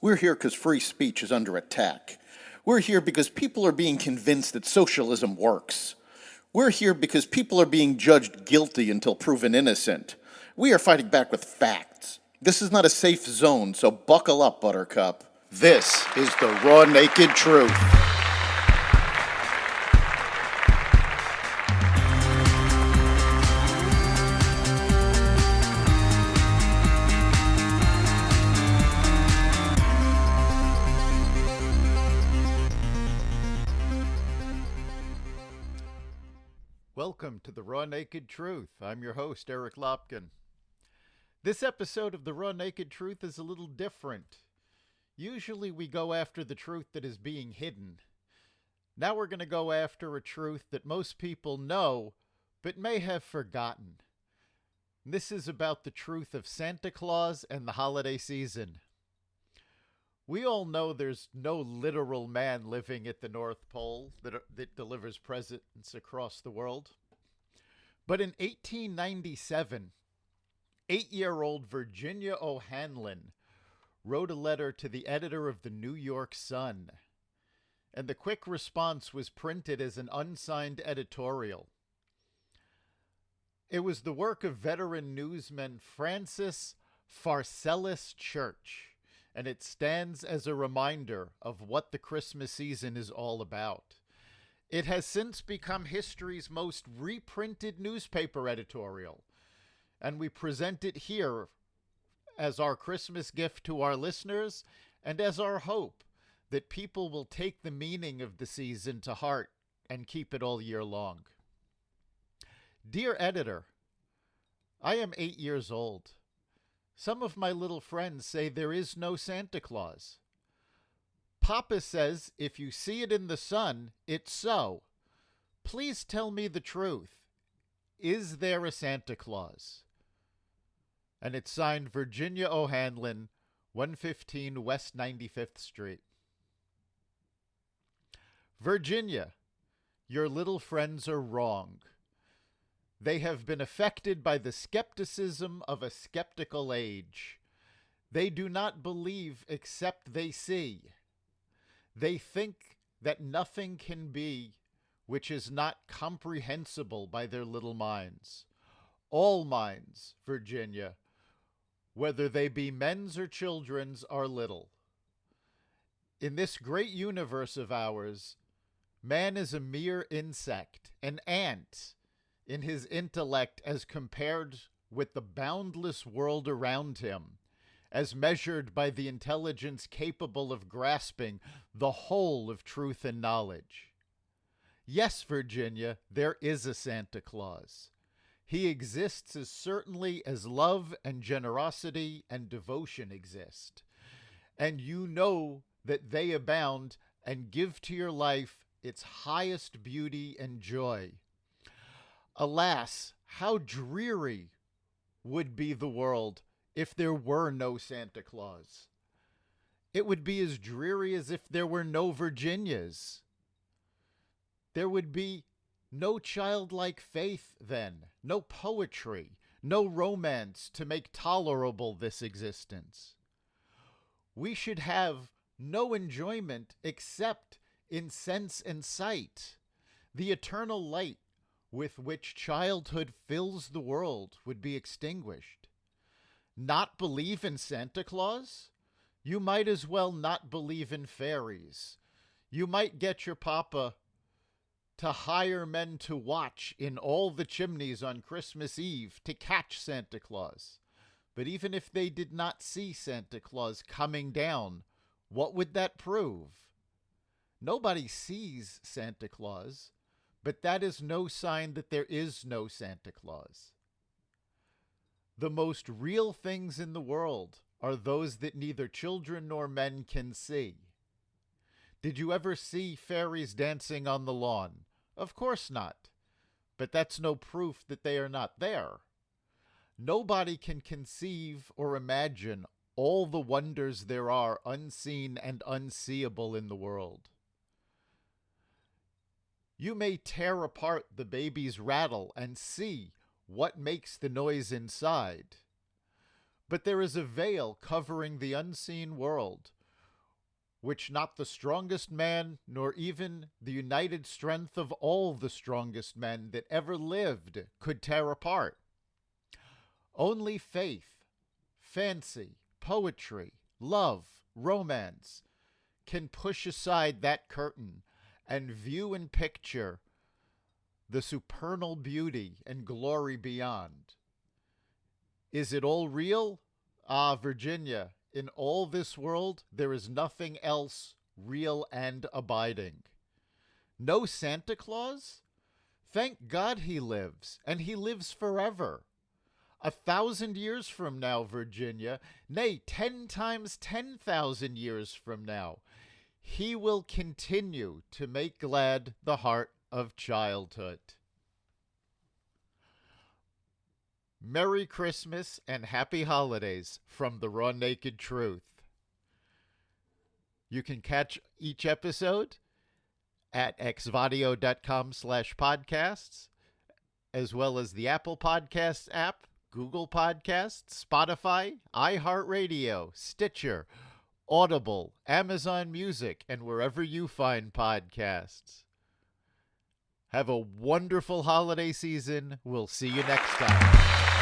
We're here because free speech is under attack. We're here because people are being convinced that socialism works. We're here because people are being judged guilty until proven innocent. We are fighting back with facts. This is not a safe zone, so buckle up, Buttercup. This is the raw, naked truth. Welcome to the Raw Naked Truth. I'm your host, Eric Lopkin. This episode of the Raw Naked Truth is a little different. Usually we go after the truth that is being hidden. Now we're going to go after a truth that most people know, but may have forgotten. This is about the truth of Santa Claus and the holiday season. We all know there's no literal man living at the North Pole that delivers presents across the world. But in 1897, 8-year-old Virginia O'Hanlon wrote a letter to the editor of the New York Sun, and the quick response was printed as an unsigned editorial. It was the work of veteran newsman Francis Pharcellus Church, and it stands as a reminder of what the Christmas season is all about. It has since become history's most reprinted newspaper editorial, and we present it here as our Christmas gift to our listeners and as our hope that people will take the meaning of the season to heart and keep it all year long. Dear editor, I am 8 years old. Some of my little friends say there is no Santa Claus. Papa says if you see it in the sun, it's so. Please tell me the truth. Is there a Santa Claus? And it's signed Virginia O'Hanlon, 115 West 95th Street. Virginia, your little friends are wrong. They have been affected by the skepticism of a skeptical age. They do not believe except they see. They think that nothing can be which is not comprehensible by their little minds. All minds, Virginia, whether they be men's or children's, are little. In this great universe of ours, man is a mere insect, an ant, in his intellect as compared with the boundless world around him, as measured by the intelligence capable of grasping the whole of truth and knowledge. Yes, Virginia, there is a Santa Claus. He exists as certainly as love and generosity and devotion exist. And you know that they abound and give to your life its highest beauty and joy. Alas, how dreary would be the world if there were no Santa Claus. It would be as dreary as if there were no Virginias. There would be no childlike faith then, no poetry, no romance to make tolerable this existence. We should have no enjoyment except in sense and sight. The eternal light with which childhood fills the world would be extinguished. Not believe in Santa Claus? You might as well not believe in fairies. You might get your papa to hire men to watch in all the chimneys on Christmas Eve to catch Santa Claus. But even if they did not see Santa Claus coming down, what would that prove? Nobody sees Santa Claus, but that is no sign that there is no Santa Claus. The most real things in the world are those that neither children nor men can see. Did you ever see fairies dancing on the lawn? Of course not. But that's no proof that they are not there. Nobody can conceive or imagine all the wonders there are unseen and unseeable in the world. You may tear apart the baby's rattle and see what makes the noise inside. But there is a veil covering the unseen world which not the strongest man, nor even the united strength of all the strongest men that ever lived could tear apart. Only faith, fancy, poetry, love, romance can push aside that curtain and view and picture the supernal beauty and glory beyond. Is it all real? Ah, Virginia, in all this world, there is nothing else real and abiding. No Santa Claus? Thank God he lives, and he lives forever. 1,000 years from now, Virginia, nay, 10 times 10,000 years from now, he will continue to make glad the heart of childhood. Merry Christmas and Happy Holidays from the Raw Naked Truth. You can catch each episode at xvadio.com/podcasts, as well as the Apple Podcasts app, Google Podcasts, Spotify, iHeartRadio, Stitcher, Audible, Amazon Music, and wherever you find podcasts. Have a wonderful holiday season. We'll see you next time.